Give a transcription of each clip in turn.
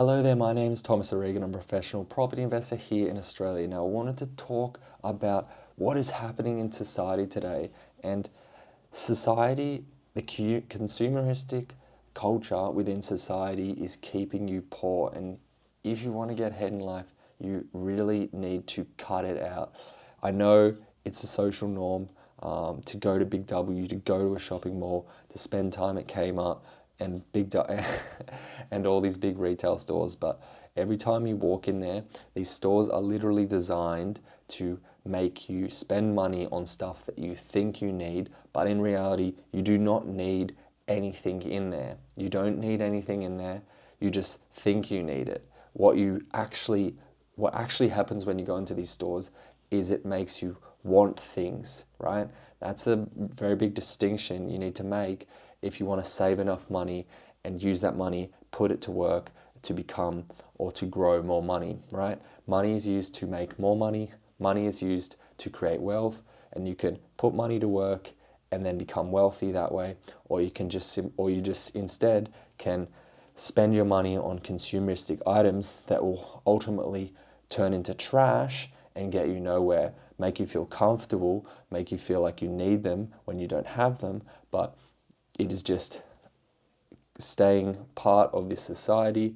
Hello there, my name is Thomas O'Regan. I'm a professional property investor here in Australia. Now, I wanted to talk about what is happening in society today. And society, the consumeristic culture within society is keeping you poor. And if you want to get ahead in life, you really need to cut it out. I know it's a social norm to go to Big W, to go to a shopping mall, to spend time at Kmart and and all these big retail stores. But every time you walk in there, these stores are literally designed to make you spend money on stuff that you think you need, but in reality, you do not need anything in there. You don't need anything in there. You just think you need it. What actually happens when you go into these stores is it makes you want things, right? That's a very big distinction you need to make if you want to save enough money and use that money, put it to work to become or to grow more money, right? Money is used to make more money. Money is used to create wealth, and you can put money to work and then become wealthy that way, or you just instead can spend your money on consumeristic items that will ultimately turn into trash and get you nowhere, make you feel comfortable, make you feel like you need them when you don't have them, but it is just staying part of this society,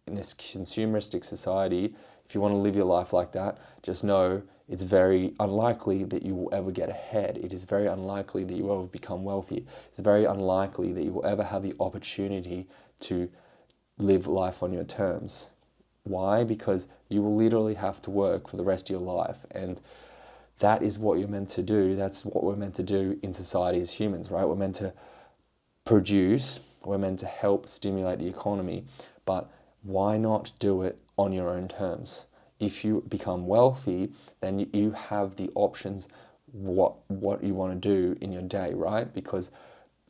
in this consumeristic society. If you want to live your life like that, just know it's very unlikely that you will ever get ahead. It is very unlikely that you will ever become wealthy. It's very unlikely that you will ever have the opportunity to live life on your terms. Why? Because you will literally have to work for the rest of your life. And that is what you're meant to do. That's what we're meant to do in society as humans, right? We're meant to produce, we're meant to help stimulate the economy, but why not do it on your own terms? If you become wealthy, then you have the options what you want to do in your day, right? Because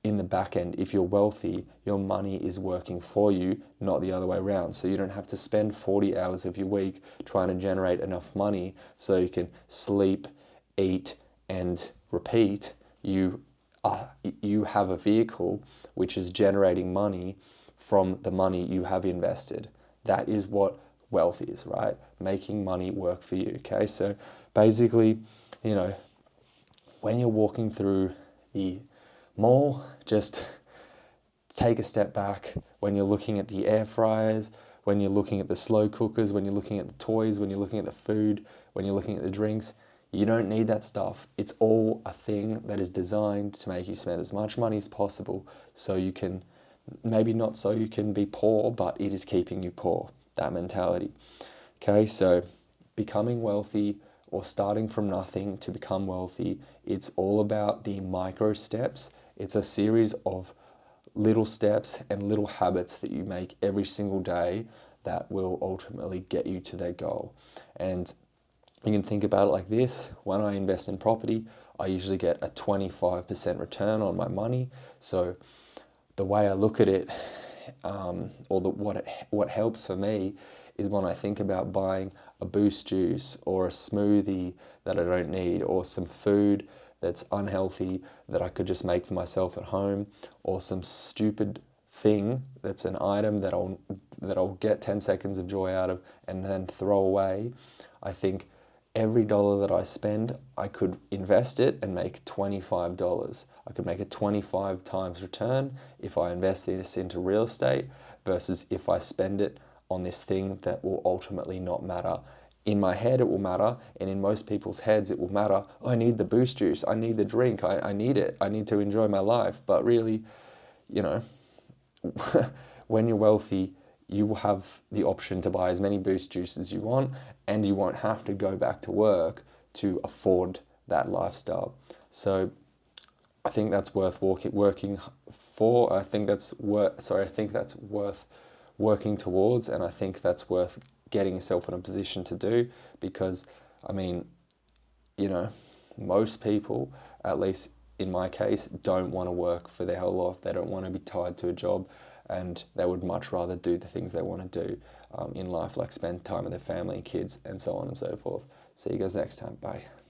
in the back end, if you're wealthy, your money is working for you, not the other way around. So you don't have to spend 40 hours of your week trying to generate enough money so you can sleep, eat, and repeat. You have a vehicle which is generating money from the money you have invested. That is what wealth is, right? Making money work for you, okay? So basically, when you're walking through the mall, just take a step back. When you're looking at the air fryers, when you're looking at the slow cookers, when you're looking at the toys, when you're looking at the food, when you're looking at the drinks, you don't need that stuff. It's all a thing that is designed to make you spend as much money as possible so you can, maybe not so you can be poor, but it is keeping you poor, that mentality. Okay, so becoming wealthy or starting from nothing to become wealthy, it's all about the micro steps. It's a series of little steps and little habits that you make every single day that will ultimately get you to that goal. And you can think about it like this. When I invest in property, I usually get a 25% return on my money. So the way I look at it, what helps for me is when I think about buying a Boost juice or a smoothie that I don't need, or some food that's unhealthy that I could just make for myself at home, or some stupid thing that's an item that I'll get 10 seconds of joy out of and then throw away. I think every dollar that I spend, I could invest it and make $25. I could make a 25 times return if I invest this into real estate versus if I spend it on this thing that will ultimately not matter. In my head, it will matter, and in most people's heads, it will matter. Oh, I need the Boost juice. I need the drink. I need it. I need to enjoy my life. But really, you know, when you're wealthy, you will have the option to buy as many Boost juices as you want, and you won't have to go back to work to afford that lifestyle. So I think that's worth working for. I think that's worth working towards, and I think that's worth getting yourself in a position to do, because I mean, most people, at least in my case, don't want to work for their whole life. They don't want to be tied to a job, and they would much rather do the things they want to do in life, like spend time with their family, kids, and so on and so forth. See you guys next time. Bye.